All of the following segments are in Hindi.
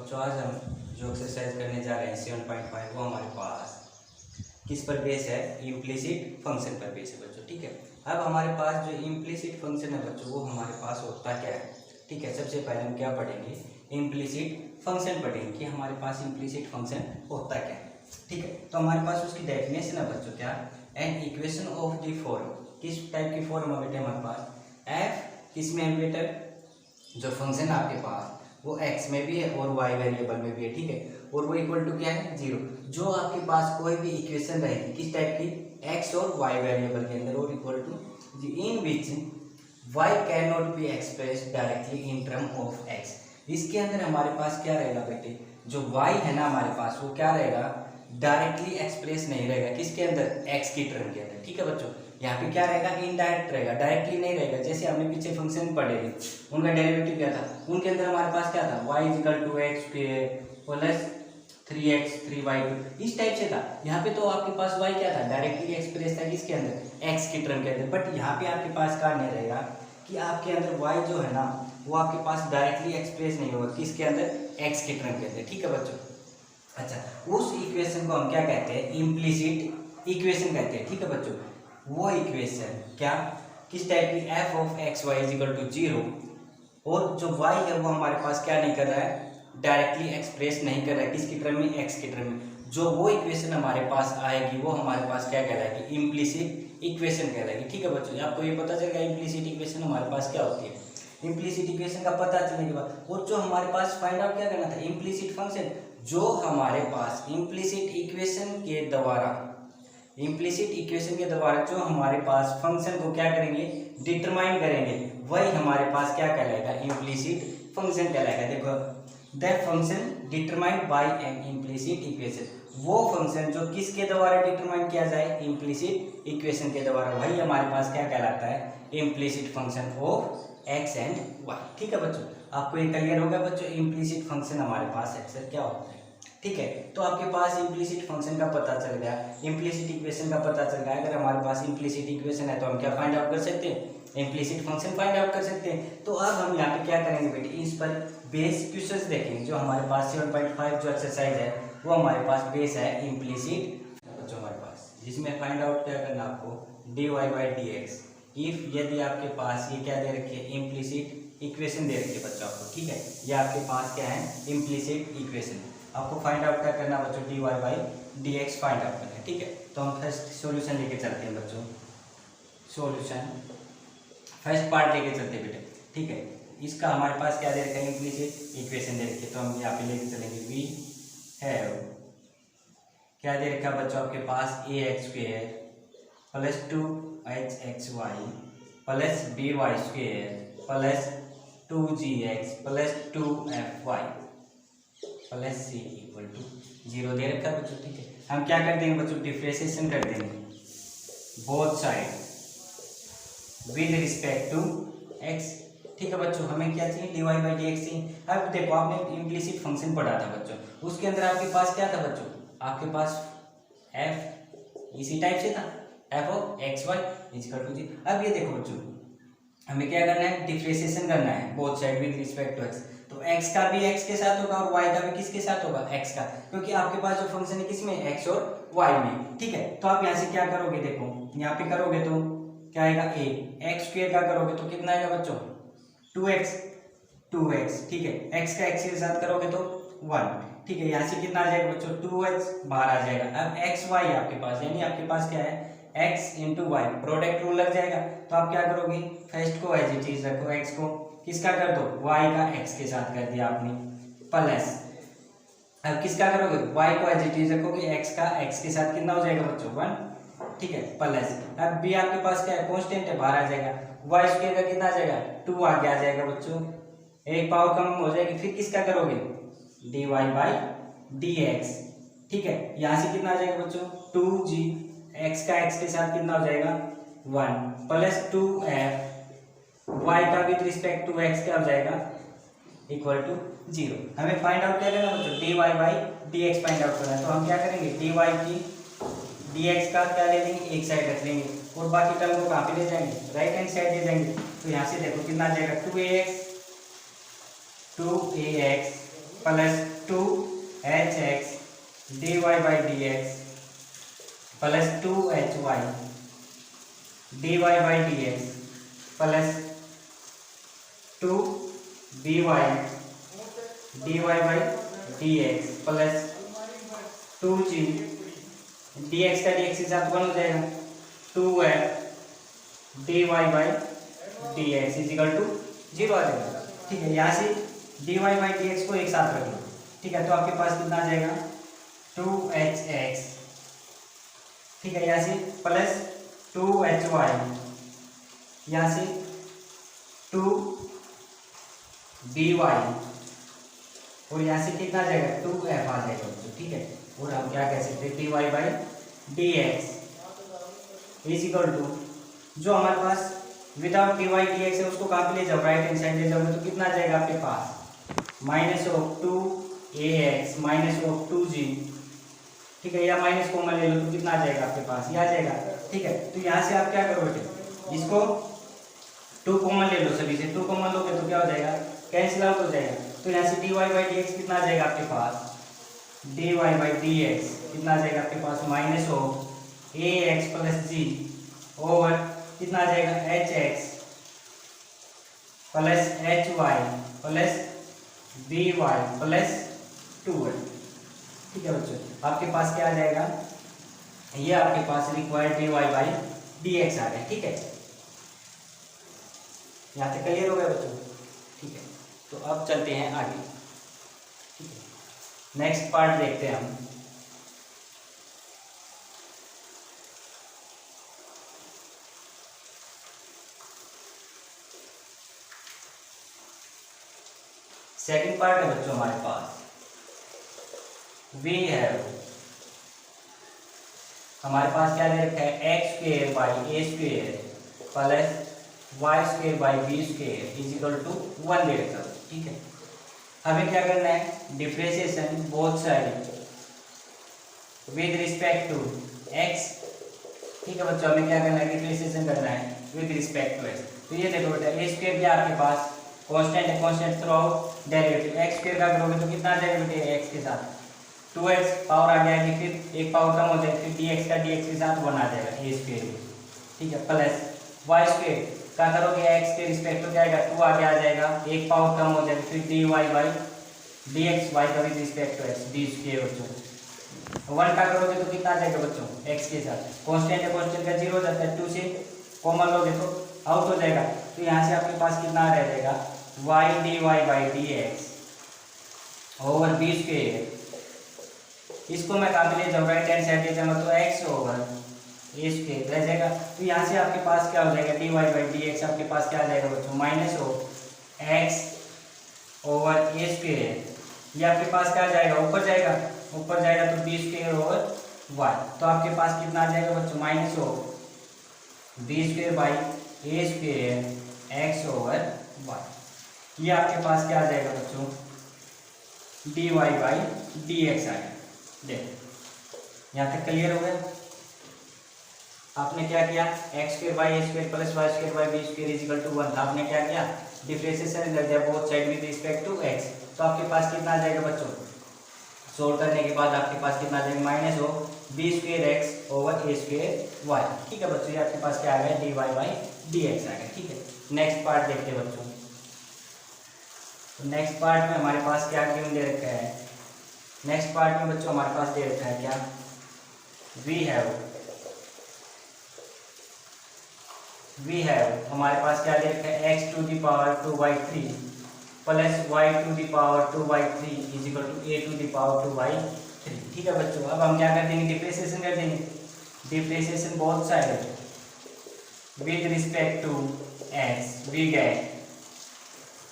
बच्चों आज हम जो एक्सरसाइज करने जा रहे हैं 7.5 वो हमारे पास किस पर बेस है, इम्प्लिसिट फंक्शन पर बेस है बच्चों। ठीक है, अब हमारे पास जो इम्प्लिसिट फंक्शन है बच्चों वो हमारे पास होता क्या है। ठीक है, सबसे पहले हम क्या पढ़ेंगे, इम्प्लिसिट फंक्शन पढ़ेंगे कि हमारे पास इम्प्लिसिट फंक्शन होता क्या है। ठीक है, तो हमारे पास उसकी डेफिनेशन है बच्चों क्या, an equation of the form. किस टाइप की फॉर्म है बेटे हमारे पास, एफ किस में है बेटा, जो फंक्शन आपके पास वो x में भी है और y वेरिएबल में भी है। ठीक है, और वो इक्वल टू क्या है, 0। जो आपके पास कोई भी इक्वेशन रहेगी किस टाइप की, x और y वेरिएबल के अंदर, और equal to in which y can not be expressed directly in term of x। इसके अंदर हमारे पास क्या रहेगा बेटे, जो y है ना हमारे पास वो क्या रहेगा, डायरेक्टली एक्सप्रेस नहीं रहेगा किसके अंदर, x की टर्म के अंदर। ठीक है बच्चों, यहाँ पे क्या रहेगा, इनडायरेक्ट रहेगा, डायरेक्टली नहीं रहेगा। जैसे हमने पीछे फंक्शन पढ़े थे उनका डेरिवेटिव क्या था, उनके अंदर हमारे पास क्या था, y equal to x square plus 3x 3y, इस टाइप से था। यहाँ पे तो आपके पास y क्या था, डायरेक्टली एक्सप्रेस था किसके अंदर, x की टर्म के अंदर। बट यहाँ पे आपके पास क्या नहीं रहेगा कि आपके अंदर y जो है ना वो आपके पास डायरेक्टली एक्सप्रेस नहीं होगा किसके अंदर, x की टर्म के अंदर। ठीक है बच्चों, अच्छा उस इक्वेशन को हम क्या कहते हैं, इम्प्लिसिट इक्वेशन कहते हैं। ठीक है बच्चों, वो इक्वेशन क्या, किस टाइप की, f of x y is equal to 0, और जो y है वो हमारे पास क्या नहीं कर रहा है, डायरेक्टली एक्सप्रेस नहीं कर रहा है किसकी टर्म में, x की टर्म में। जो वो इक्वेशन हमारे पास आएगी वो हमारे पास क्या कहलाएगी, इम्प्लिसिट इक्वेशन कहलाएगी। ठीक है बच्चों, आपको ये पता चल गया इम्प्लिसिट इक्वेशन हमारे पास क्या होती है। इम्प्लिसिट इक्वेशन का पता चलने के बाद और जो हमारे पास फाइंड आउट क्या करना था, इम्प्लिसिट फंक्शन, जो हमारे पास इम्प्लिसिट इक्वेशन के द्वारा, इम्प्लिसिट इक्वेशन के द्वारा जो हमारे पास फंक्शन को क्या करेंगे, डिटरमाइन करेंगे, वही हमारे पास क्या कहलाएगा, इम्प्लिसिट फंक्शन कहलाएगा। देखो, the function determined by N implicit equation, वो फंक्शन जो किसके द्वारा डिटरमाइन किया जाए, इम्प्लिसिट इक्वेशन के द्वारा, वही हमारे पास क्या कहलाता है, implicit function of x and y. ठीक है बच्चों, आपको ये क्लियर होगा बच्चों, इम्प्लिसिट फंक्शन हमारे पास अक्सर क्या होता है। ठीक है, तो आपके पास इम्प्लिसिट फंक्शन का पता चल गया, इम्प्लिसिट इक्वेशन का पता चल गया। अगर हमारे पास इम्प्लिसिट इक्वेशन है तो हम क्या फाइंड आउट कर सकते हैं, इम्प्लिसिट फंक्शन फाइंड आउट कर सकते हैं। तो अब हम यहाँ पे क्या करेंगे बेटे, इस पर बेस क्वेश्चंस देखेंगे। जो हमारे पास 7.5 जो एक्सरसाइज है वो हमारे पास बेस है इम्प्लिसिट जो हमारे पास, जिसमें फाइंड आउट क्या करना आपको, dy/dx। इफ यदि आपके पास ये क्या दे रखी है, इम्प्लिसिट इक्वेशन दे रखी है बच्चों आपको। ठीक है, ये आपके पास क्या है, इम्प्लिसिट इक्वेशन, आपको फाइंड आउट क्या करना बच्चों, dy/dx फाइंड आउट करना है। ठीक है, तो हम फर्स्ट सॉल्यूशन लेके चलते हैं बच्चों, सॉल्यूशन फर्स्ट पार्ट लेके चलते हैं बेटे। ठीक है, इसका हमारे पास क्या दे रखा है, इम्प्लिसिट इक्वेशन दे रखी है, तो हम यहाँ पे लेके चलेंगे, वी हैव क्या दे रखा है बच्चों आपके पास, ax² plus 2hxy plus by² plus 2gx plus 2fy plus c equal to 0 दे रखा है बच्चों। ठीक है, हम क्या कर देंगे बच्चों, डिफरेंशिएशन कर देंगे both side with respect to x। ठीक है बच्चों, हमें क्या चाहिए, dy/dx चाहिए। अब देखो, आपने इम्प्लिसिट फंक्शन पढ़ा था बच्चों, उसके अंदर आपके पास क्या था बच्चों, आपके पास f इसी टाइप से था, f of x y equal to 0। अब ये देखो बच्चों, हमें क्या करना है, डिफरेंशिएशन करना है both side with respect to x। तो x का भी x के साथ होगा और y का भी किसके साथ होगा, x का, क्योंकि आपके पास जो फंक्शन है किसमें, x और y में। ठीक है, तो आप यहाँ से क्या करोगे, देखो यहाँ पे करोगे तो क्या आएगा, x² का करोगे तो कितना आएगा बच्चों, 2x। ठीक है, x का x के साथ करोगे तो 1। ठीक है, यहाँ से कितना आ जाएगा बच्चों, 2h बाहर आ जाएगा। अब x y आपके पास, यानी आपके पास क्या है, x into y, product rule लग जाएगा। तो आप क्या करोगे, फर्स्ट को एज इट इज रखो, x को किसका कर दो, y का x के साथ कर दिया आपने, प्लस अब किसका करोगे, y को एज इट इज रखोगे, x का x के साथ कितना हो जाएगा बच्चों, 1। ठीक है, प्लस अब b आपके पास क्या है, कांस्टेंट है, बाहर आ जाएगा, y² का कितना आ जाएगा, 2 आगे आ जाएगा बच्चों, एक पावर कम हो जाएगी। फिर किसका करोगे, dy/dx। ठीक है, यहाँ से कितना आ जाएगा बच्चों, 2g, x का x के साथ कितना हो जाएगा, 1 प्लस 2f, y का विद रिस्पेक्ट टू x क्या हो जाएगा, इक्वल टू 0। हमें फाइंड आउट क्या करना बच्चों, dy/dx फाइंड आउट करना है। तो हम क्या करेंगे, dy की dx का क्या ले लेंगे, एक साइड रख लेंगे और बाकी टर्म को कहाँ पे ले जाएंगे, राइट हैंड साइड ले जाएंगे। तो यहाँ से देखो कितना आ जाएगा, 2ax plus 2hx dy by dx plus 2hy dy by dx plus 2by dy by dx plus 2g dx का dx के साथ 1 हो जाएगा 2f dy by dx is equal to 0 आ जाएगा। ठीक है, यहाँ से dy बाई dx को एक साथ रख लो। ठीक है, तो आपके पास कितना आ जाएगा 2hx। ठीक है, यहाँ से प्लस 2hy यहाँ से 2by और यहाँ से कितना आ जाएगा 2f आ जाएगा। ठीक है, और हम क्या कह सकते हैं dy by dx is equal to जो हमारे पास विदाउट dy dx है उसको कहाँ पे ले जाओ, राइट हैंड साइड ले जाओगे तो कितना आ जाएगा आपके पास minus of 2ax minus of 2g। ठीक है, या माइनस कॉमन ले लो तो कितना आ जाएगा आपके पास, ये आ जाएगा। ठीक है, तो यहाँ से आप क्या करो बेटे, इसको 2 कॉमन ले लो, सभी से 2 कॉमन लोगे तो क्या हो जाएगा, कैंसिल आउट हो जाएगा। तो यहाँ से dy बाई dx कितना आ जाएगा आपके पास, dy बाई dx कितना आ जाएगा आपके पास minus of ax plus g over कितना आ जाएगा hx plus hy plus by plus 2y। ठीक है बच्चों, आपके पास क्या आ जाएगा, ये आपके पास रिक्वायर्ड dy बाई dx आ गया। ठीक है, यहाँ तक क्लियर हो गया बच्चों। ठीक है, तो अब चलते हैं आगे। ठीक है, नेक्स्ट पार्ट देखते हैं हम। सेकंड पार्ट है बच्चों हमारे पास वी हैव, हमारे पास क्या दे रखा है x square by a square plus y square by b square is equal to 1 दे रखा है। ठीक है, हमें क्या करना है, differentiation both side with respect to x. ठीक है बच्चों, हमें क्या करना है, डिफरेंशिएशन करना है विद रिस्पेक्ट टू एक्स। तो ये देखो बेटा ए स्क्वेयर भी आपके पास कांस्टेंट है, constant through out derivative x square का करोगे तो कितना आ जाएगा बेटे, एक्स के साथ 2x पावर आ जाएगी, फिर एक पावर कम हो जाएगी, फिर dx का dx के साथ 1 आ जाएगा ए स्क्वायर। ठीक है, प्लस वाई स्क्वायर का करोगे x के रिस्पेक्ट में क्या आएगा 2 आगे आ जाएगा, एक पावर कम हो जाएगी, फिर dy बाई dx y का with respect to x d square बच्चों 1 का करोगे तो कितना आ जाएगा बच्चों, x के साथ कांस्टेंट है, कांस्टेंट का 0 हो जाता है, 2 से कॉमन लोगे तो आउट हो जाएगा। तो यहाँ से आपके पास कितना रह जाएगा y dy by dx over b square. इसको मैं कहाँ पे ले जाऊँ, राइट हैंड साइड ले जाऊँगा तो x ओवर ए स्क्वायर रह जाएगा। तो यहाँ से आपके पास क्या हो जाएगा dy बाई dx आपके पास क्या आ जाएगा बच्चों minus of x over a square. ये आपके पास क्या आ जाएगा, ऊपर जाएगा, ऊपर जाएगा तो बी स्क्वायर ओवर y। तो आपके पास कितना आ जाएगा बच्चों minus of b square by a square x over y। ये आपके पास क्या आ जाएगा बच्चों dy बाई dx आ गया। देखो यहाँ तक क्लियर हो गया। आपने क्या किया x square by a square plus y square by b square is equal to 1 था, आपने क्या किया डिफरेंशिएशन कर दिया both side with respect to x. तो आपके पास कितना आ जाएगा बच्चों, सोल्व करने के बाद आपके पास कितना आ जाएगा माइनस हो b square x over a square y. ठीक है बच्चों, ये आपके पास क्या आ गया d y by d x आ गया। ठीक है, नेक्स्ट पार्ट देखते हैं बच्चों। तो नेक्स्ट पार्ट में हमारे पास क्या क्यों दे रखा है, नेक्स्ट पार्ट में बच्चों हमारे पास दे रखा है क्या, वी हैव हमारे पास क्या दे रखा है x to the power 2/3 plus y to the power 2/3 is equal to a to the power 2/3। ठीक है बच्चों, अब हम क्या कर देंगे डिफरेंशिएशन कर देंगे, differentiation both side with respect to x. We get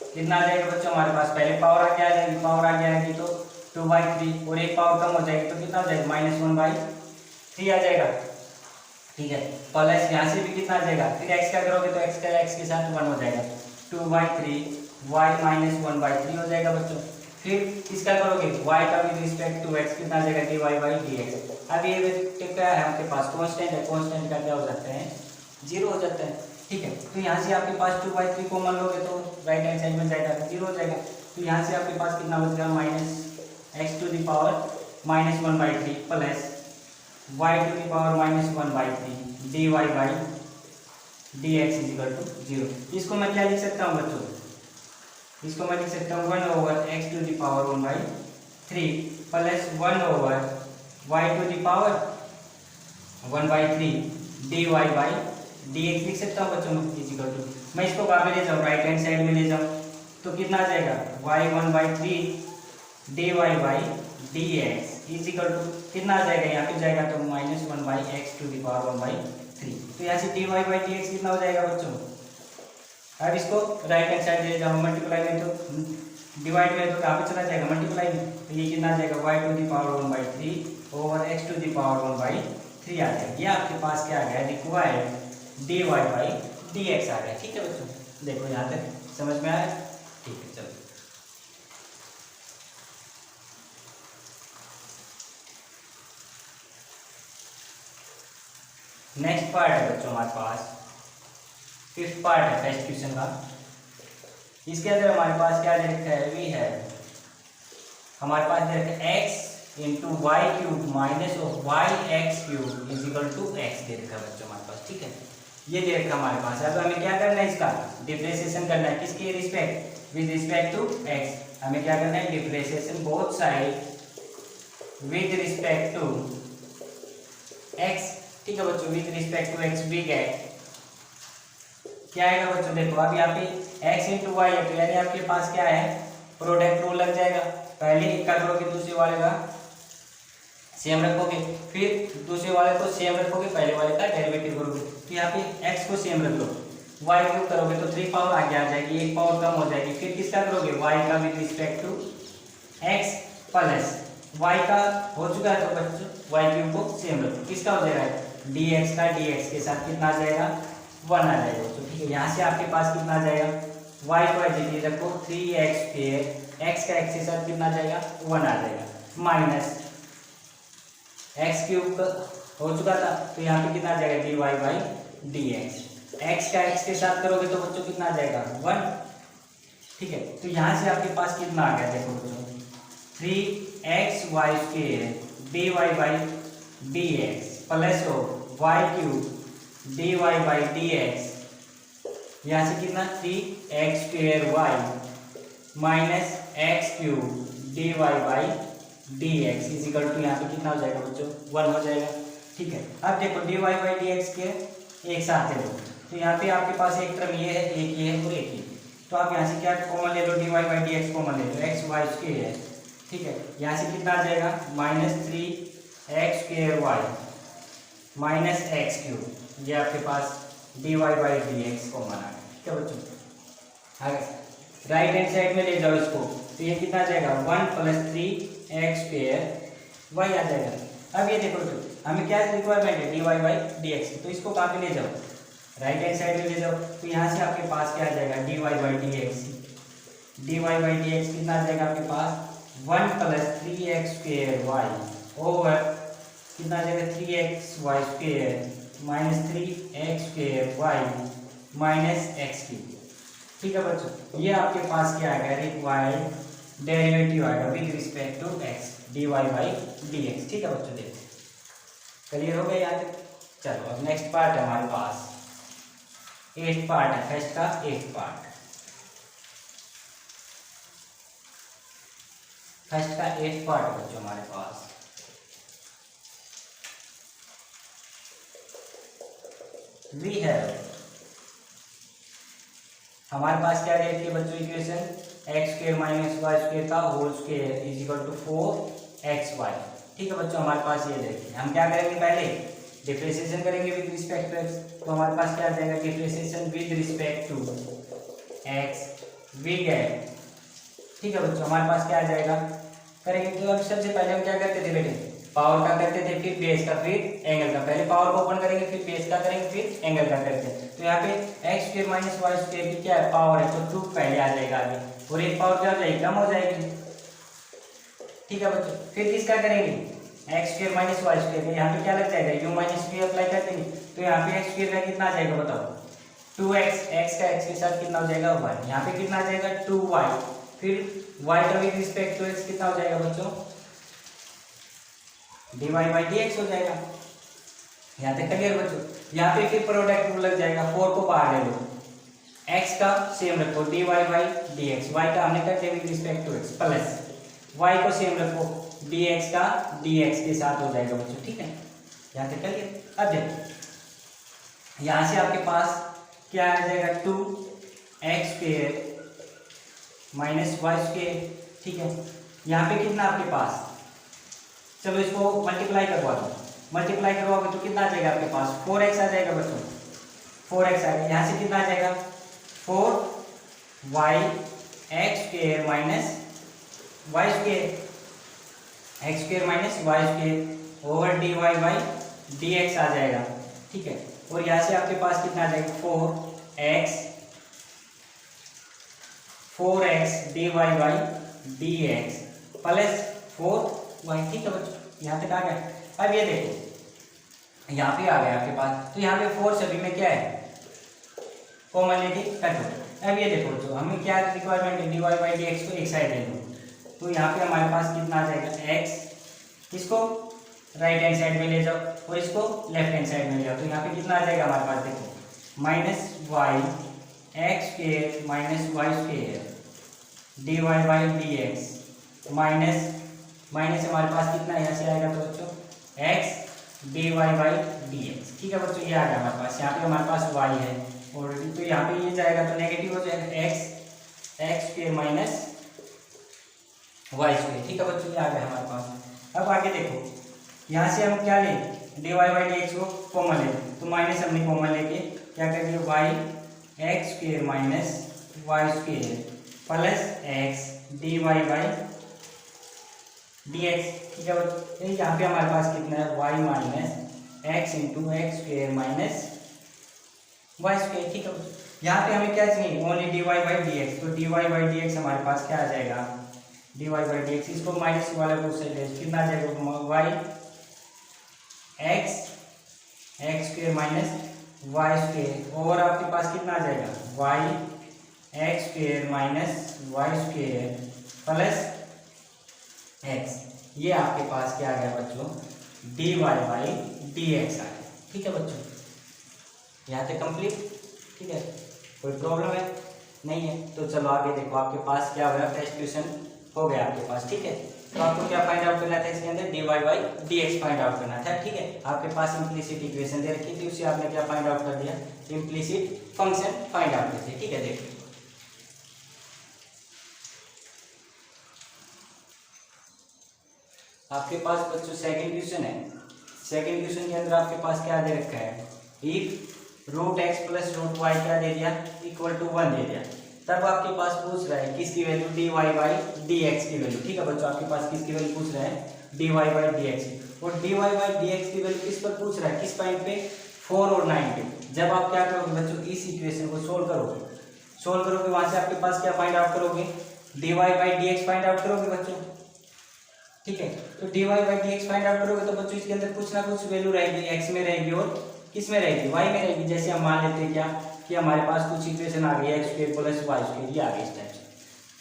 कितना आ जाएगा बच्चों हमारे पास, पहले पावर आगे आ जाएगी, पावर आगे आएगी तो 2/3 और एक पावर कम हो जाएगी तो कितना हो जाएगा -1/3 आ जाएगा। ठीक है, प्लस यहाँ से भी कितना आ जाएगा, फिर x का करोगे तो x के साथ 1 हो जाएगा, 2/3 y माइनस 1/3 हो जाएगा बच्चों। फिर इसका करोगे y का विद रिस्पेक्ट टू x कितना आ जाएगा dy बाई dx। अब ये क्या है आपके पास कांस्टेंट है, कांस्टेंट का क्या हो जाता है 0 हो जाता है। ठीक है। तो यहाँ से आपके पास 2/3 कॉमन लोगे तो राइट हैंड साइड में जाएगा 0 हो जाएगा। तो यहाँ से आपके पास कितना बच गया -x⁻⁻⁻⁻⁻³ प्लस y⁻⁻⁻⁻3 dy/dx = 0। इसको मैं क्या लिख सकता हूँ बच्चों, इसको मैं लिख सकता हूँ 1/x⁻⁻⁻³ प्लस 1/y⁻⁻⁻3 dy/dx लिख सकता हूँ बच्चों = मैं इसको कहाँ पे ले जाऊँ, राइट हैंड साइड में ले जाऊँ तो कितना आ जाएगा y1/3 dy/dx कितना आ जाएगा, यहाँ पे जाएगा तो -1/x⁻⁻⁻⁻3। तो यहाँ से dy/dx कितना हो जाएगा बच्चों। अब इसको राइट हैंड साइड ले जाओ, मल्टीप्लाई में तो डिवाइड में तो कहाँ पे चला जाएगा, मल्टीप्लाई में। तो ये कितना आ जाएगा y⁻⁻⁻3 ओवर x⁻⁻⁻3 आ जाएगा। ये आपके पास क्या आ गया, रिक्वायर्ड dy/dx आ गया। ठीक है बच्चों, देखो यहाँ तक समझ में आया। ठीक है चलो नेक्स्ट पार्ट है बच्चों हमारे पास 5th पार्ट है फर्स्ट क्वेश्चन का। इसके अंदर हमारे पास क्या दे रखा है, वी है हमारे पास दे रखा है x × y³ minus of yx³ = x दे रखा है बच्चों हमारे पास। ठीक है, ये दे रखा है हमारे पास। अब हमें क्या करना है, इसका डिफरेंशिएशन करना है, किसके respect, with respect to x। हमें क्या करना है, differentiation both side with respect to x। ठीक है बच्चों, विद रिस्पेक्ट टू x बिग है क्या आएगा बच्चों, देखो अब यहाँ पे x × y है तो यानी आपके पास क्या है, प्रोडक्ट रूल लग जाएगा। पहले एक का करोगे दूसरे वाले का सेम रखोगे, फिर दूसरे वाले को सेम रखोगे, पहले वाले का डेरिवेटिव करोगे। तो यहाँ पे x को सेम रख लो, y³ करोगे तो 3 पावर आगे आ जाएगी, 1 पावर कम हो जाएगी। फिर किसका करोगे, y का with respect to x plus y का हो चुका है तो बच्चों y³ को सेम रखो, किसका हो जाएगा dx का dx के साथ कितना आ जाएगा 1 आ जाएगा। तो ठीक है, यहाँ से आपके पास कितना आ जाएगा, y को एज रखो 3x², x का x के साथ कितना आ जाएगा 1 आ जाएगा, माइनस x³ हो चुका था तो यहाँ पे कितना आ जाएगा dy/dx। x का x के साथ करोगे तो बच्चों कितना आ जाएगा 1। ठीक है, तो यहाँ से आपके पास कितना आ गया, देखो बच्चों 3xy² dy/dx plus y³ dy/dx, यहाँ से कितना 3x² माइनस x³ dy/dx = यहाँ पे कितना हो जाएगा बच्चों 1 हो जाएगा। ठीक है, अब देखो dy/dx के एक साथ है तो यहाँ पे आपके पास एक टर्म ये है, एक ये है और एक ये, तो आप यहाँ से क्या कॉमन ले लो, dy/dx कॉमन ले लो, xy² है। ठीक है, यहाँ से कितना आ जाएगा -3x² माइनस x³, ये आपके पास dy/dx कॉमन आ गया। ठीक है बच्चों, आगे राइट हैंड साइड में ले जाओ इसको तो ये कितना आ जाएगा 1 + 3x² y आ जाएगा। अब ये देखो तो हमें क्या रिक्वायरमेंट है dy/dx, तो इसको कहाँ पे ले जाओ, राइट हैंड साइड में ले जाओ। तो यहाँ से आपके पास क्या आ जाएगा dy/dx कितना आ जाएगा आपके पास 1 + 3x² ओवर कितना आ जाएगा 3xy² minus 3x² minus x³। ठीक है बच्चों, ये आपके पास क्या आएगा, रिक्वायर्ड डेरिवेटिव आएगा with respect to x dy/dx। ठीक है बच्चों, देखो क्लियर हो गया यहाँ तक। चलो अब नेक्स्ट पार्ट है हमारे पास 8th पार्ट है फर्स्ट का 8th पार्ट, फर्स्ट का 8th पार्ट है बच्चों हमारे पास। वी है हमारे पास क्या दे रखी है बच्चों इक्वेशन, x² - y² का होल स्क्वायर = 4xy। ठीक है बच्चों, हमारे पास ये देखिए, हम क्या करेंगे, पहले डिफरेंशिएशन करेंगे विद रिस्पेक्ट टू x। तो हमारे पास क्या आ जाएगा, differentiation with respect to x विग है। ठीक है बच्चों, हमारे पास क्या आ जाएगा, करेंगे तो अब सबसे पहले हम क्या करते थे बेटे, पावर का करते थे, फिर बेस का, फिर एंगल का। पहले पावर को ओपन करेंगे, फिर बेस का करेंगे, फिर एंगल का करते हैं। तो यहाँ पे x² - y² की क्या है, पावर है, तो 2 पहले आ जाएगा आगे, और एक पावर क्या हो जाएगी, कम हो जाएगी। ठीक है बच्चों, फिर किसका करेंगे, x² - y²। यहाँ पे क्या लग जाएगा, u - v अप्लाई कर देंगे। तो यहाँ पे x² का कितना आ जाएगा बताओ, 2x, x का x के साथ कितना हो जाएगा 1, यहाँ पे कितना आ जाएगा 2y, फिर y का विद रिस्पेक्ट टू x कितना हो जाएगा बच्चों dy बाई dx हो जाएगा। यहाँ तक क्लियर बच्चों। यहाँ पे फिर प्रोडक्ट रूल लग जाएगा, 4 को बाहर ले लो, x का सेम रखो dy बाई dx, y का हमने कर दिया with respect to x, plus y को सेम रखो dx का dx के साथ हो जाएगा बच्चों, ठीक है। यहाँ तक क्लियर। अब देखो यहाँ से आपके पास क्या आ जाएगा 2x square minus y square, ठीक है। यहाँ पे कितना आपके पास, चलो इसको मल्टीप्लाई करवा दो, मल्टीप्लाई करवाओगे तो कितना आ जाएगा आपके पास 4x आ जाएगा बच्चों, 4x आ गया। यहाँ से कितना आ जाएगा 4y x square minus y square, x square minus y square over dy by dx आ जाएगा, ठीक है। और यहाँ से आपके पास कितना आ जाएगा 4x dy by dx plus 4y, ठीक है बच्चों। यहाँ तक आ गया। अब ये देखो यहाँ पे आ गया आपके पास, तो यहाँ पे 4 सभी में क्या है कॉमन लेके कट हो। अब ये देखो बच्चों हमें क्या रिक्वायरमेंट है, dy बाई dx को एक साइड ले लो, तो यहाँ पे हमारे पास कितना आ जाएगा x, इसको राइट हैंड साइड में ले जाओ और इसको लेफ्ट हैंड साइड में ले जाओ, तो यहाँ पे कितना आ जाएगा हमारे पास देखो minus y x square minus y square dy by dx minus minus हमारे पास कितना यहाँ से आएगा तो बच्चों x dy बाई dx, ठीक है बच्चों। ये आ गया हमारे पास, यहाँ पे हमारे पास y है ऑलरेडी, तो यहाँ पे ये जाएगा तो नेगेटिव हो जाएगा x square minus y square, ठीक है बच्चों। ये आ गया हमारे पास। अब आगे देखो यहाँ से हम क्या लें dy बाई dx को कॉमन ले, तो माइनस हमने कॉमन लेके क्या कर दिया y x square minus y square plus x dy by dx, ठीक है बच्चों। यहाँ पे हमारे पास कितना है y minus x into x square minus y square, ठीक है बच्चों। यहाँ पे हमें क्या चाहिए ओनली dy बाई dx, तो dy बाई dx हमारे पास क्या आ जाएगा dy बाई dx, इसको माइनस वाला को साइड कितना आ जाएगा y x x square minus y square और आपके पास कितना आ जाएगा y x square minus y square plus x, ये आपके पास क्या आ गया बच्चों dy बाई dx आ गया, ठीक है बच्चों। यहाँ तक कंप्लीट, ठीक है। कोई प्रॉब्लम है नहीं है, तो चलो आगे देखो आपके पास क्या हो गया, फर्स्ट क्वेश्चन हो गया आपके पास, ठीक है। तो आपको क्या फाइंड आउट करना था इसके अंदर dy by dx find out करना था, ठीक है। आपके पास इम्प्लीसिट इक्वेशन दे रखी थी, उसे आपने क्या फाइंड आउट कर दिया इम्प्लीसिट फंक्शन फाइंड आउट करते, ठीक है। देखो आपके पास बच्चों सेकंड क्वेश्चन है, सेकंड क्वेश्चन के अंदर आपके पास क्या दे रखा है if root x plus root y क्या दे दिया इक्वल टू 1 दे दिया, तब आपके पास पूछ रहा है किसकी वैल्यू dy बाई dx की वैल्यू, ठीक है बच्चों। आपके पास किसकी वैल्यू पूछ रहा है dy बाई dx, और dy बाई dx की वैल्यू किस पर पूछ रहा है, किस पॉइंट पे 4 और 9 पे। जब आप क्या करोगे बच्चों इस इक्वेशन को सोल्व करोगे वहां से आपके पास क्या फाइंड आउट करोगे dy by dx find out करोगे बच्चों, ठीक है। तो dy by dx find out करोगे तो बच्चों इसके अंदर कुछ ना कुछ वैल्यू रहेगी, x में रहेगी और किस में रहेगी y में रहेगी। जैसे हम मान लेते हैं क्या कि हमारे पास कुछ इक्वेशन आ गई x square plus y square, ये आ गई इस टाइप से।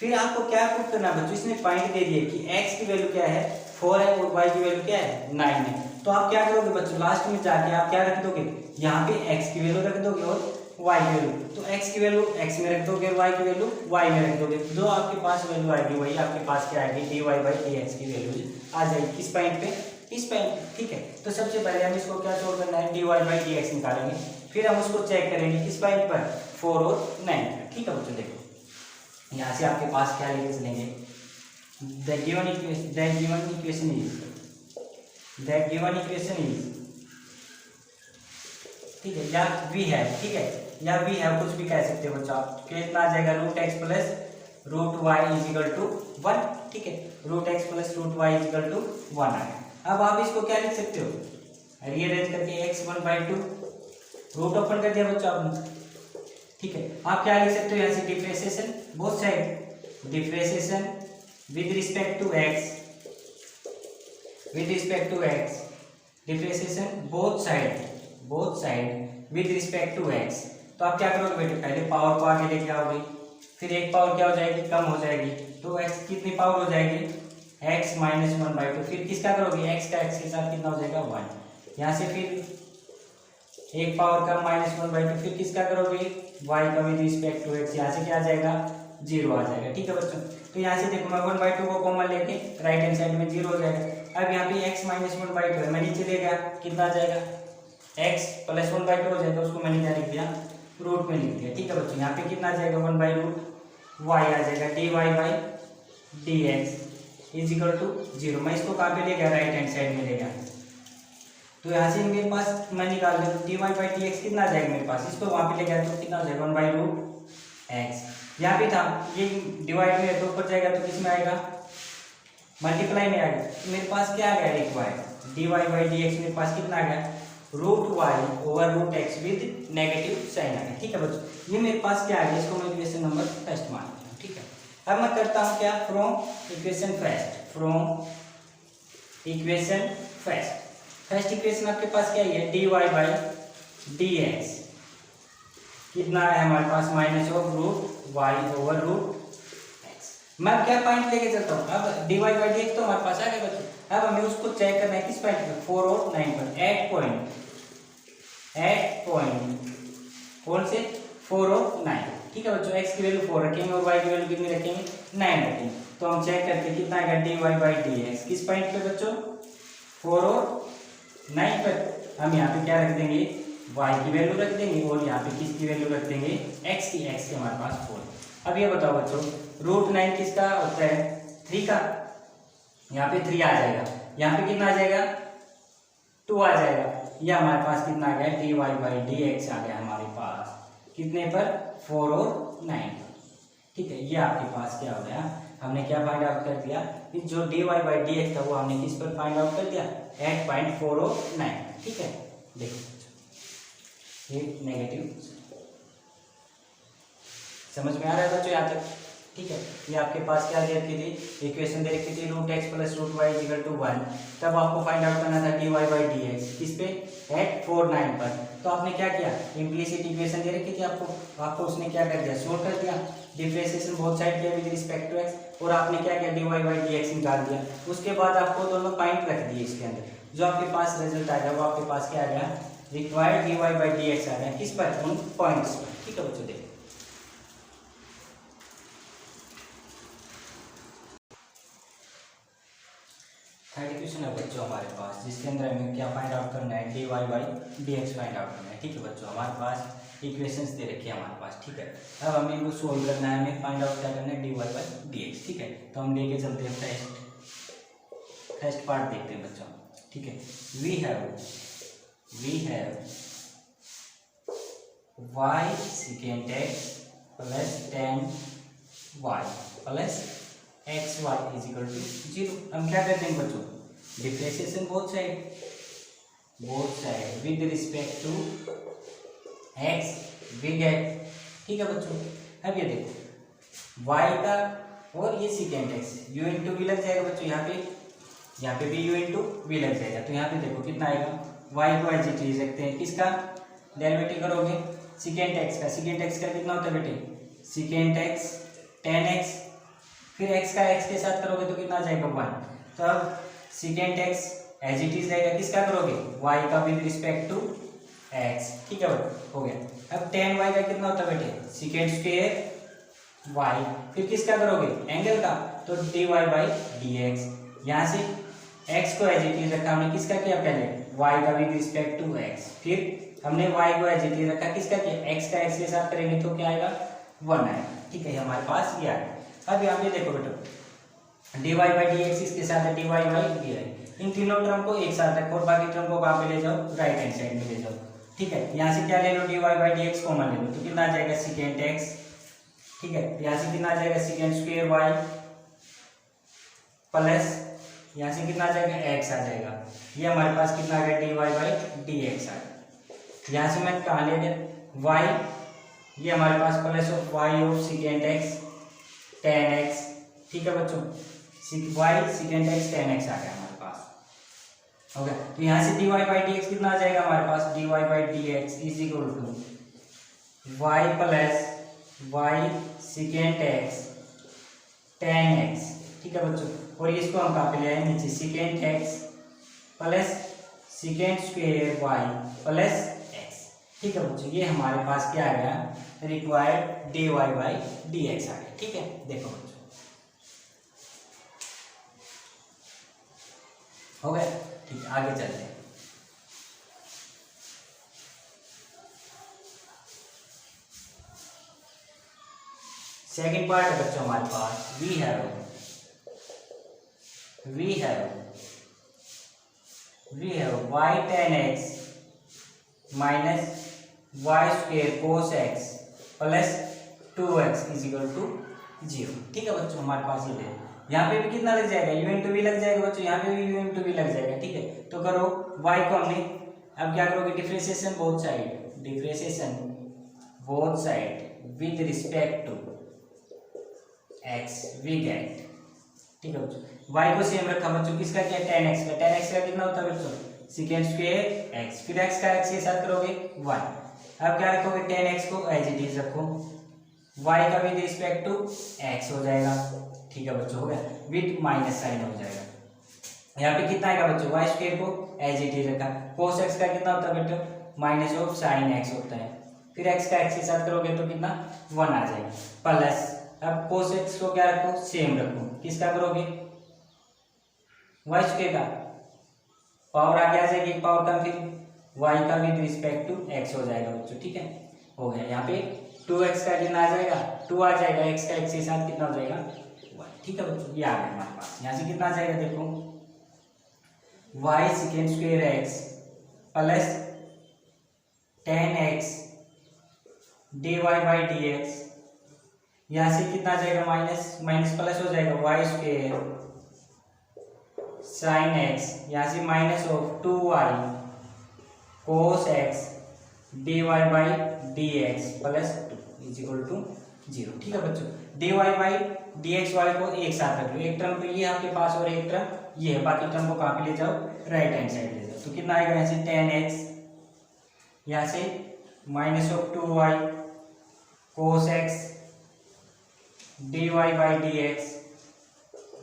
फिर आपको क्या प्रूव करना बच्चों, इसने पॉइंट दे दिए कि x की वैल्यू क्या है 4 है और y की वैल्यू क्या है 9 है। तो आप क्या करोगे बच्चों लास्ट में जाके आप क्या रख दोगे, यहाँ पे x की वैल्यू रख दोगे और y की वैल्यू, तो x की वैल्यू x में रख दोगे और y की वैल्यू y में रख दोगे। जो आपके पास वैल्यू आएगी वही आपके पास क्या आएगी dy बाई dx की वैल्यू आ जाएगी किस पॉइंट पे, इस पॉइंट, ठीक है। तो सबसे पहले हम इसको क्या सोल्व करना है dy बाई dx निकालेंगे, फिर हम उसको चेक करेंगे किस पॉइंट पर 4 और 9 पर, ठीक है बच्चों। देखो यहाँ से आपके पास क्या लेके चलेंगे the given equation is ठीक है, या वी है, ठीक है, या वी है कुछ भी कह सकते हो बच्चों आप। कितना आ जाएगा root x plus root y is equal to 1, ठीक है। Root x plus root y is equal to 1 आ गया। अब आप इसको क्या लिख सकते हो रीअरेंज करके x1/2 रूट ओपन कर दिया बच्चों आपने, ठीक है। आप क्या लिख सकते हो यहाँ से differentiation both side, differentiation with respect to x, differentiation both side with respect to x तो आप क्या करोगे बेटे, पहले पावर को आगे लेके आओगे, फिर एक पावर क्या हो जाएगी, कम हो जाएगी, तो x कितनी पावर हो जाएगी, x माइनस 1/2। फिर किसका करोगे, x का x के साथ कितना हो जाएगा 1। यहाँ से फिर एक पावर का माइनस 1/2, फिर किसका करोगे, y का विद रिस्पेक्ट टू x, यहाँ से क्या आ जाएगा 0 आ जाएगा। ठीक है बच्चों, तो यहाँ से देखो मैं 1/2 को कॉमन लेके राइट हैंड साइड में 0 हो जाएगा। अब यहाँ पे x माइनस 1/2 है, मैं नीचे ले गया, कितना आ जाएगा, x प्लस 1/2 हो जाएगा, उसको मैंने क्या लिख दिया, रूट में लिख दिया। ठीक है बच्चों, यहाँ पे कितना आ जाएगा 1/√y आ जाएगा, dy/dx इज इक्वल टू 0। मैं इसको कहाँ पे ले गया, राइट हैंड साइड में ले गया, तो यहाँ से मेरे पास मैं निकाल दिया, तो dy/dx कितना आ जाएगा मेरे पास, इसको वहाँ पे ले गया तो कितना आ जाएगा 1/√x। यहाँ पे था ये डिवाइड में है तो ऊपर जाएगा तो किसमें आएगा, मल्टीप्लाई में आएगा, तो मेरे पास क्या आ गया रिक्वायर्ड, dy/dx मेरे पास कितना आ गया, √y/√x विद नेगेटिव साइन आ गया। ठीक है बच्चों, ये मेरे पास क्या आ गया, इसको मैं इक्वेशन नंबर फर्स्ट मान लेता हूँ। ठीक है, अब मैं करता हूँ क्या, फ्रॉम इक्वेशन फर्स्ट इक्वेशन आपके पास क्या है, dy/dx कितना है हमारे पास, -√y/√x। मैं क्या पॉइंट लेके चलता हूँ, अब dy/dx तो हमारे पास आ गया बच्चों, अब हमें उसको चेक करना है किस पॉइंट पे, 4 और 9 पर, एट पॉइंट कौन से, 4 और 9। ठीक है बच्चों, x की वैल्यू 4 रखेंगे और y की वैल्यू कितनी रखेंगे, 9 रखेंगे, तो हम चेक करके कितना आएगा, dy/dx किस पॉइंट पे बच्चों, 4 और 9 पर। हम यहाँ पे क्या रख देंगे, y की वैल्यू रख देंगे और यहाँ पे किसकी वैल्यू रख देंगे, x की हमारे पास 4। अब ये बताओ बच्चों, √9 किसका होता है, 3 का, यहाँ पे 3 आ जाएगा, यहाँ पे कितना आ जाएगा, 2 आ जाएगा, ये हमारे पास कितना आ गया, dy/dx आ गया हमारे पास कितने पर, 4 और 9 पर। ठीक है, ये आपके पास क्या हो गया, हमने क्या फाइंड आउट कर दिया कि जो dy/dx था वो हमने किस पर फाइंड आउट कर दिया, 8.4 और 9। ठीक है, देखो ये नेगेटिव समझ में आ रहा है बच्चों यहाँ तक। ठीक है, ये आपके पास क्या दे रखी थी, इक्वेशन दे रखी थी √x + √y = 1। तब आपको फाइंड आउट करना था dy/dx किस पे, 849 पर। तो आपने क्या किया, इम्प्लीसिट इक्वेशन दे रखी थी आपको उसने क्या कर दिया, सोल्व कर दिया, डिफरेंशिएशन बोथ साइड किया विद रिस्पेक्ट टू x, और आपने क्या किया, dy/dx निकाल दिया। उसके बाद आपको दोनों पॉइंट रख दिए इसके अंदर, जो आपके पास रिजल्ट आ गया वो आपके पास क्या आ गया, रिक्वायर्ड dy/dx आ गया, किस पर, उन पॉइंट्स पर। ठीक है बच्चों, देखो थर्ड इक्वेशन है बच्चों हमारे पास, जिसके अंदर हमें क्या फाइंड आउट करना है, dy/dx फाइंड आउट करना है। ठीक है बच्चों, हमारे पास इक्वेशंस दे रखी है हमारे पास। ठीक है, अब हमें इनको सोल्व करना है, हमें फाइंड आउट क्या करना है, dy/dx। ठीक है, तो हम लेके चलते हैं फर्स्ट पार्ट देखते हैं बच्चों। ठीक है, we have y secant x + 10y + xy = 0। हम क्या करते हैं बच्चों, differentiation both side with respect to x we get. ठीक है बच्चों, अब ये देखो y का और ये secant x u * v लग जाएगा बच्चों, यहाँ पे भी u * v लग जाएगा, तो यहाँ पे देखो कितना आएगा, y को एज इट इज रखते हैं, किसका डेरिवेटिव करोगे, secant x का कितना होता है बेटे, secant x 10x, फिर x का x के साथ करोगे तो कितना आ जाएगा 1। तो अब secant x as it is रहेगा, किसका करोगे, y का विद रिस्पेक्ट टू x। ठीक है हो गया। अब 10y का कितना होता है बेटे, secant² y, फिर किसका करोगे, एंगल का, तो dy/dx। यहाँ से x को एज इट इज रखा हमने, किसका किया पहले, y का विद रिस्पेक्ट टू x, फिर हमने y को एज इट इज रखा, किसका किया, x का x के साथ करेंगे तो क्या आएगा, 1 आएगा। ठीक है, हमारे पास ये आएगा। अब यहाँ पे देखो बेटा, dy/dx इसके साथ है dy/dy, इन तीनों टर्म को एक साथ रखो और बाकी टर्म को कहाँ पे ले जाओ, राइट हैंड साइड में ले जाओ। ठीक है, यहाँ से क्या ले लो, dy/dx कॉमन ले लो, तो कितना आ जाएगा, secant x। ठीक है, यहाँ से कितना आ जाएगा, secant² y प्लस यहाँ से कितना आ जाएगा, x आ जाएगा। ये हमारे पास कितना आ गया, dy/dx आ गया। यहाँ से मैं कहाँ ले गया, y, ये हमारे पास plus of y of secant x 10x। ठीक है बच्चों, y secant x 10x आ गया हमारे पास। ओके, तो यहाँ से dy/dx कितना आ जाएगा हमारे पास, dy/dx is equal to y plus y secant x tan x, ठीक है बच्चों। और इसको हम कहाँ पे ले आए नीचे, secant x plus secant square y plus x, ठीक है बच्चों। ये हमारे पास क्या आ गया, required d y by d x आ गया, ठीक है। देखो बच्चों हो गया, ठीक है। आगे चलते हैं। सेकंड पार्ट है बच्चों हमारे पास, we have y ten x minus y square cos x plus 2x is equal to 0, ठीक है बच्चों। हमारे पास ये है, यहाँ पे भी कितना लग जाएगा, u इंटू वी लग जाएगा बच्चों, यहाँ पे भी u इंटू वी लग जाएगा, ठीक है। तो करो y को हमने अब क्या करोगे, differentiation both side with respect to x we get, ठीक है बच्चों। y को सेम रखा बच्चों, किसका क्या, tan x का, tan x का कितना होता है बच्चों, सेकेंड स्क्वायर x, फिर x का x के साथ करोगे 1। अब क्या रखोगे, tan x को एज इट इज रखो, y का विद रिस्पेक्ट टू x हो जाएगा, ठीक है बच्चों, हो गया। विद माइनस साइन हो जाएगा। यहाँ पे कितना आएगा बच्चों, वाई स्क्वायर को एज इट इज रखा, कोस एक्स का कितना होता है बेटो, माइनस ऑफ साइन एक्स होता है, फिर एक्स का एक्स के साथ करोगे तो कितना 1 आ जाएगा, प्लस अब कोस एक्स को क्या रखो, सेम रखो, किसका करोगे, वाई स्क्वायर का, पावर आगे आ जाएगी, पावर का फिर वाई का विद रिस्पेक्ट टू एक्स हो जाएगा बच्चों, ठीक है, हो गया। यहाँ पे 2x का कितना आ जाएगा, 2 आ जाएगा, x का x के साथ कितना हो जाएगा 1, ठीक है बच्चों। ये आ गया हमारे पास, यहाँ से कितना आ जाएगा देखो, y second square x plus 10x dy by dx, यहाँ से कितना आ जाएगा, माइनस माइनस प्लस हो जाएगा, y स्क्वायर साइन x, यहाँ से minus of 2y cos x dy by dx plus 2 is equal to 0, ठीक है बच्चों। dy बाई dx वाले को एक साथ रख लो, एक टर्म तो ये आपके पास और एक टर्म ये है, बाकी टर्म को कहाँ पे ले जाओ, राइट हैंड साइड ले जाओ। तो कितना आएगा, यहाँ से 10x, यहाँ से minus of 2y cos x dy by dx,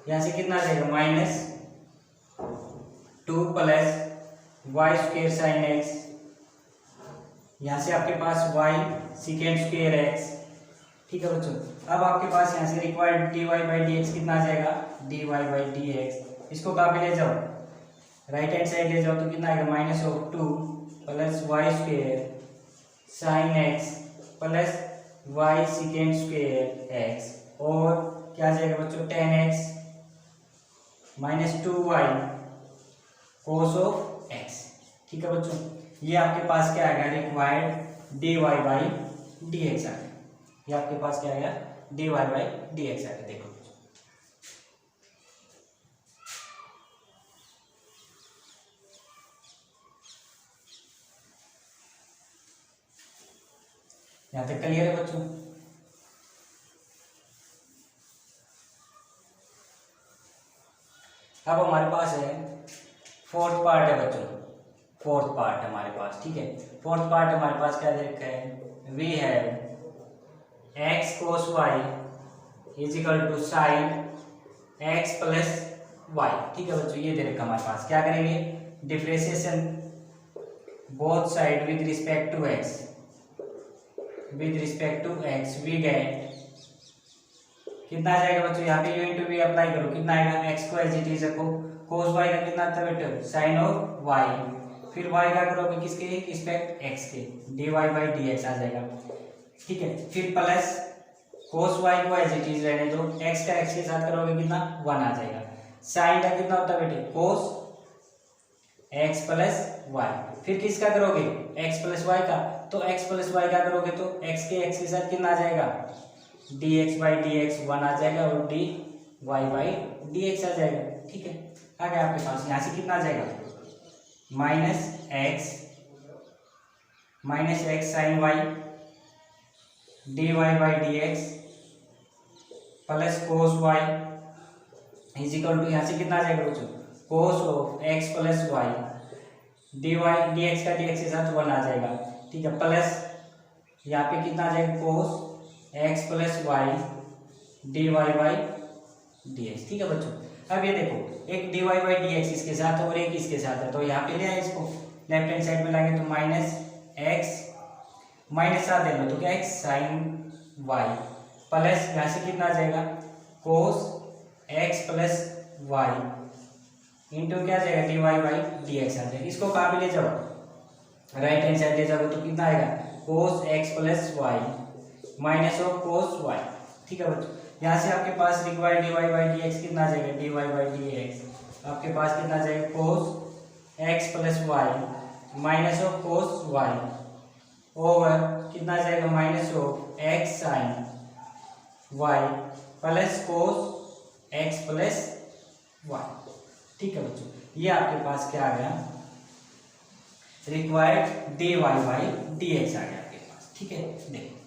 यहाँ से कितना आ जाएगा, minus 2 plus y square sine x, यहाँ से आपके पास y सेकेंड स्क्वेयर x, ठीक है बच्चों। अब आपके पास यहाँ से रिक्वायर्ड dy बाई dx कितना आ जाएगा, dy बाई dx, इसको कहाँ पे ले जाओ, राइट हैंड साइड ले जाओ, तो कितना आएगा, minus of 2 plus y square sine x plus y second square x, और क्या आ जाएगा बच्चों, 10x minus 2y cos of x, ठीक है बच्चों। ये आपके पास क्या आएगा, रिक्वायर्ड dy बाई dx आ गया, ये आपके पास क्या आएगा, dy बाई dx आ गया। देखो यहाँ तक क्लियर है बच्चों। अब हमारे पास है फोर्थ पार्ट है बच्चों, फोर्थ पार्ट हमारे पास, ठीक है। फोर्थ पार्ट हमारे पास क्या दे रखा है, we have x cos y is equal to sine x plus y, ठीक है बच्चों। ये दे रखा हमारे पास, क्या करेंगे, differentiation both side with respect to x, we get कितना आ जाएगा बच्चों, यहाँ पे u इंटू वी अप्लाई करो, कितना आएगा, x को एज इट इज रखो, cos y का कितना आता है बेटा, साइन ऑफ y, फिर y का करोगे किसके रिस्पेक्ट x के, dy बाई dx आ जाएगा, ठीक है। फिर प्लस cos y को एज इट इज रहने दो, x का x के साथ करोगे कितना 1 आ जाएगा, साइन का कितना होता है बेटे, cos x प्लस y, फिर किसका करोगे, x प्लस y का, तो x प्लस y का करोगे तो x के साथ कितना आ जाएगा, dx बाई dx 1 आ जाएगा, और dy बाई dx आ जाएगा, ठीक है। आ गया आपके पास, यहाँ से कितना आ जाएगा, minus x sine y dy by dx plus cos y is equal to, यहाँ से कितना आ जाएगा बच्चों, cos of x plus y dy dx का dx के साथ 1 आ जाएगा, ठीक है, प्लस यहाँ पे कितना आ जाएगा cos x plus y d y by d x. ठीक है बच्चों, अब ये देखो एक d y by d x इसके साथ और एक इसके साथ है, तो यहाँ पे ले आए इसको लेफ्ट हैंड साइड में लाएंगे तो माइनस एक्स माइनस साथ दे लो तो क्या एक्स साइन वाई प्लस यहाँ से कितना आ जाएगा cos x plus y into क्या आ जाएगा d y by d x आ जाएगा। इसको कहाँ पे ले जाओ राइट हैंड साइड ले जाओ तो कितना आएगा cos x plus y minus of cos y. ठीक है बच्चों, यहाँ से आपके पास required d y by d x कितना आ जाएगा d y by d x आपके पास कितना आ जाएगा cos x plus y minus of cos y over कितना आ जाएगा minus of x sine y plus cos x plus y. ठीक है बच्चों, ये आपके पास क्या आ गया required d y by d x आ गया आपके पास। ठीक है, देखो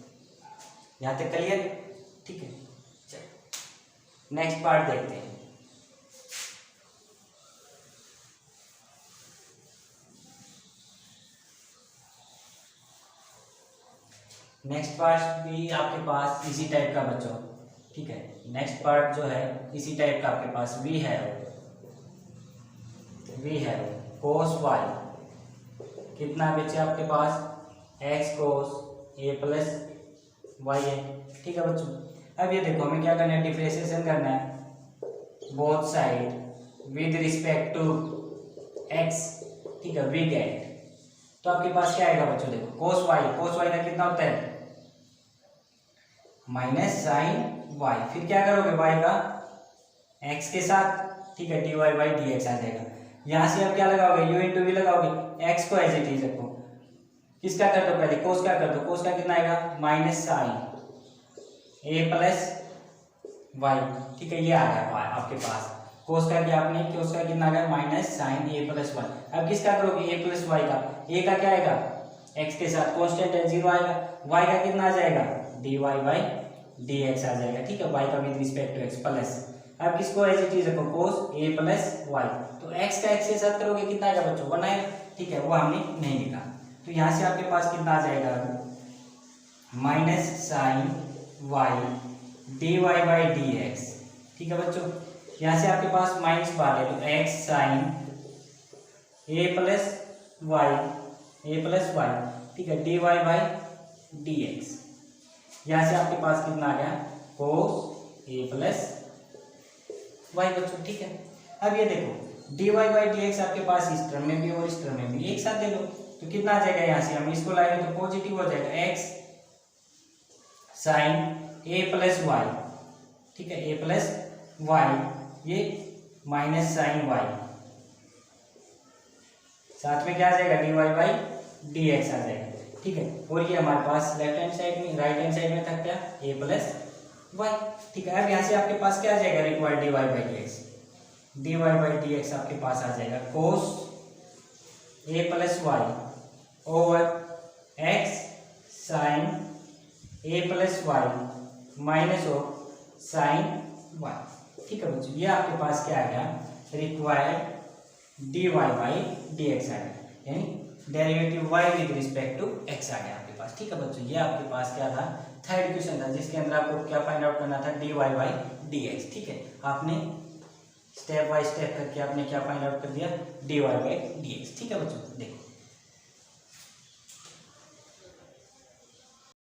यहाँ तक क्लियर। ठीक है, चलो नेक्स्ट पार्ट देखते हैं। नेक्स्ट पार्ट भी आपके पास इसी टाइप का बच्चों। ठीक है, नेक्स्ट पार्ट जो है इसी टाइप का आपके पास वी है कोस वाई कितना बचे आपके पास x cos a plus Y है। ठीक है बच्चों, अब ये देखो हमें क्या करना है डिफरेंशिएशन करना है both side with respect to x. ठीक है, वी गेट तो आपके पास क्या आएगा बच्चों देखो कोस वाई का कितना होता है माइनस साइन वाई, फिर क्या करोगे वाई का एक्स के साथ। ठीक है, d y by d x आ जाएगा। यहाँ से आप क्या लगाओगे यू इंटू वी लगाओगे एक्स को एज इट इज रखो किसका कर दो पहले कोस का कर दो, कोस का कितना आएगा minus sign a plus y. ठीक है, ये आ गया आपके पास कोस का क्या आपने कोस का कितना आ गया minus sign a plus Y. अब किसका करोगे ए प्लस वाई का, ए का क्या आएगा एक्स के साथ कांस्टेंट है 0 आएगा, वाई का कितना आ जाएगा d y by d x आ जाएगा। ठीक है, वाई का with respect to x plus अब किसको एज इट इज रखो कोस ए प्लस वाई, तो एक्स का एक्स के साथ करोगे कितना आएगा बच्चों 1 आएगा। ठीक है, वो हमने नहीं लिखा, तो यहाँ से आपके पास कितना आ जाएगा minus sine y d y by d x. ठीक है बच्चों, यहाँ से आपके पास माइनस बाहर है तो x sine a plus y. ठीक है, d y by d x. यहाँ से आपके पास कितना आ गया कोस ए प्लस वाई बच्चों। ठीक है, अब ये देखो d y by d x आपके पास इस टर्म में भी और इस टर्म में भी एक साथ दे लो तो कितना आ जाएगा, यहाँ से हम इसको लाएंगे तो पॉजिटिव हो जाएगा x sine a plus y. ठीक है, ए प्लस वाई ये माइनस साइन वाई साथ में क्या आ जाएगा d y by d x आ जाएगा। ठीक है, और ये हमारे पास लेफ्ट हैंड साइड में राइट हैंड साइड में था क्या ए प्लस वाई। ठीक है, अब यहाँ से आपके पास क्या आ जाएगा required d y by d x, d y by d x आपके पास आ जाएगा cos a plus y over x sine a plus y minus of sine y. ठीक है बच्चों, ये आपके पास क्या आ गया required d y by d x आ गया, यानी derivative y with respect to x आ गया आपके पास। ठीक है बच्चों, ये आपके पास क्या था थर्ड क्वेश्चन था जिसके अंदर आपको क्या फाइंड आउट करना था dy बाई dx। ठीक है, आपने स्टेप बाय स्टेप करके आपने क्या फाइंड आउट कर दिया dy बाई dx। ठीक है बच्चों, देखो